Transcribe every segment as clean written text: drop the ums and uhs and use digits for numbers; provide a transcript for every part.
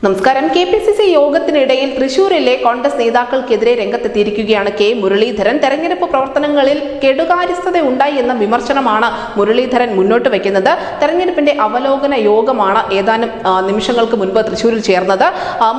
നമസ്കാരം. KPCC യോഗത്തിനിടയിൽ തൃശൂരിലെ കോൺഗ്രസ് നേതാക്കൾക്കെതിരെ രംഗത്തെത്തിയിരിക്കുകയാണ് കെ മുരളീധരൻ. തെരഞ്ഞെടുപ്പ് പ്രവർത്തനങ്ങളിൽ കെടുകാര്യസ്ഥത ഉണ്ടായി എന്ന വിമർശനമാണ് മുരളീധരൻ മുന്നോട്ട് വയ്ക്കുന്നത്. തെരഞ്ഞെടുപ്പിന്റെ അവലോകന യോഗമാണ് ഏതാനും നിമിഷങ്ങൾക്ക് മുൻപ് തൃശൂരിൽ ചേർന്നത്.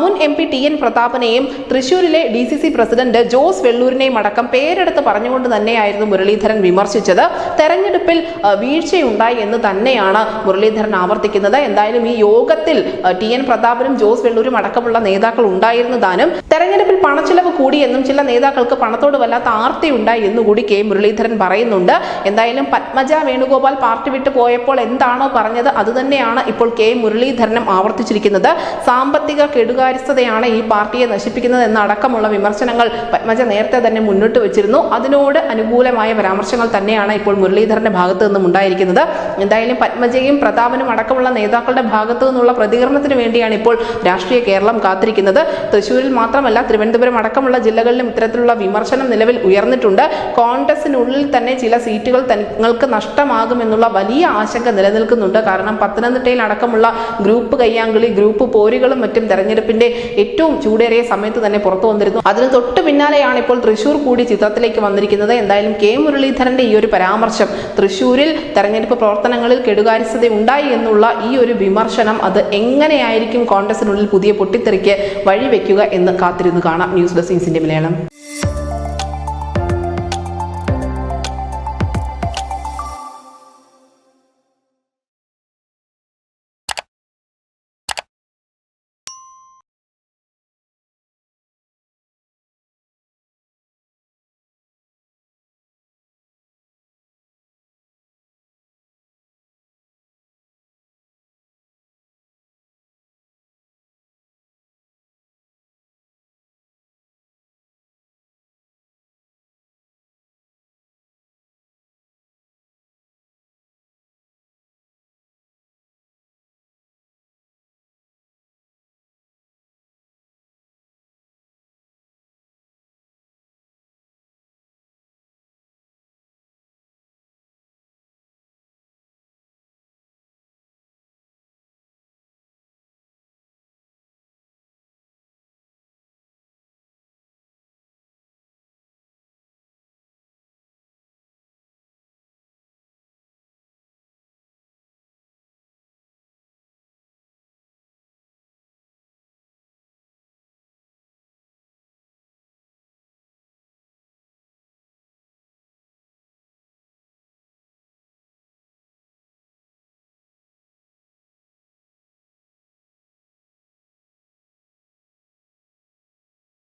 മുൻ MP TN പ്രതാപനെയും തൃശൂരിലെ DCC പ്രസിഡന്റ് ജോസ് വെള്ളൂരിനെയും അടക്കം പേരെടുത്ത് പറഞ്ഞുകൊണ്ട് തന്നെയായിരുന്നു മുരളീധരൻ വിമർശിച്ചത്. തെരഞ്ഞെടുപ്പിൽ വീഴ്ചയുണ്ടായി എന്ന് തന്നെയാണ് മുരളീധരൻ ആവർത്തിക്കുന്നത്. എന്തായാലും ഈ യോഗത്തിൽ TN പ്രതാപനും ജോസ് വെള്ളൂരും അടക്കമുള്ള നേതാക്കൾ ഉണ്ടായിരുന്നു താനും. തെരഞ്ഞെടുപ്പിൽ പണച്ചിലവ് കൂടിയെന്നും ചില നേതാക്കൾക്ക് പണത്തോട് വല്ലാത്ത ആർത്തി ഉണ്ടായി എന്നുകൂടി കെ മുരളീധരൻ പറയുന്നുണ്ട്. എന്തായാലും പത്മജ വേണുഗോപാൽ പാർട്ടി വിട്ടു പോയപ്പോൾ എന്താണോ പറഞ്ഞത് അതുതന്നെയാണ് ഇപ്പോൾ കെ മുരളീധരനും ആവർത്തിച്ചിരിക്കുന്നത്. സാമ്പത്തിക കെടുകാര്യസ്ഥതയാണ് ഈ പാർട്ടിയെ നശിപ്പിക്കുന്നത് എന്നടക്കമുള്ള വിമർശനങ്ങൾ പത്മജ നേരത്തെ തന്നെ മുന്നോട്ട് വെച്ചിരുന്നു. അതിനോട് അനുകൂലമായ പരാമർശങ്ങൾ തന്നെയാണ് ഇപ്പോൾ മുരളീധരന്റെ ഭാഗത്തു നിന്നും ഉണ്ടായിരിക്കുന്നത്. എന്തായാലും പത്മജയും പ്രതാപനും അടക്കമുള്ള നേതാക്കളുടെ ഭാഗത്തു നിന്നുള്ള പ്രതികരണത്തിന് വേണ്ടിയാണ് ഇപ്പോൾ രാഷ്ട്രീയ കേരളം കാത്തിരിക്കുന്നത്. തൃശ്ശൂരിൽ മാത്രമല്ല തിരുവനന്തപുരം അടക്കമുള്ള ജില്ലകളിലും ഇത്തരത്തിലുള്ള വിമർശനം നിലവിൽ ഉയർന്നിട്ടുണ്ട്. കോൺഗ്രസിനുള്ളിൽ തന്നെ ചില സീറ്റുകൾ തങ്ങൾക്ക് നഷ്ടമാകുമെന്നുള്ള വലിയ ആശങ്ക നിലനിൽക്കുന്നുണ്ട്. കാരണം പത്തനംതിട്ടയിൽ അടക്കമുള്ള ഗ്രൂപ്പ് കയ്യാങ്കളി, ഗ്രൂപ്പ് പോരുകളും മറ്റും തെരഞ്ഞെടുപ്പിന്റെ ഏറ്റവും ചൂടേറിയ സമയത്ത് തന്നെ പുറത്തു വന്നിരുന്നു. അതിന് തൊട്ട് പിന്നാലെയാണ് ഇപ്പോൾ തൃശ്ശൂർ കൂടി ചിത്രത്തിലേക്ക് വന്നിരിക്കുന്നത്. എന്തായാലും കെ മുരളീധരന്റെ ഈ ഒരു പരാമർശം തൃശ്ശൂരിൽ തെരഞ്ഞെടുപ്പ് പ്രവർത്തനങ്ങളിൽ കെടുകാര്യസ്ഥത ഉണ്ടായി എന്നുള്ള ഈ ഒരു വിമർശനം അത് എങ്ങനെയായിരിക്കും കോൺഗ്രസിനുള്ളിൽ പുതിയ പൊട്ടിത്തെറിക്ക് വഴിവെക്കുക എന്ന് കാത്തിരുന്ന് കാണാം. News desk India Malayalam.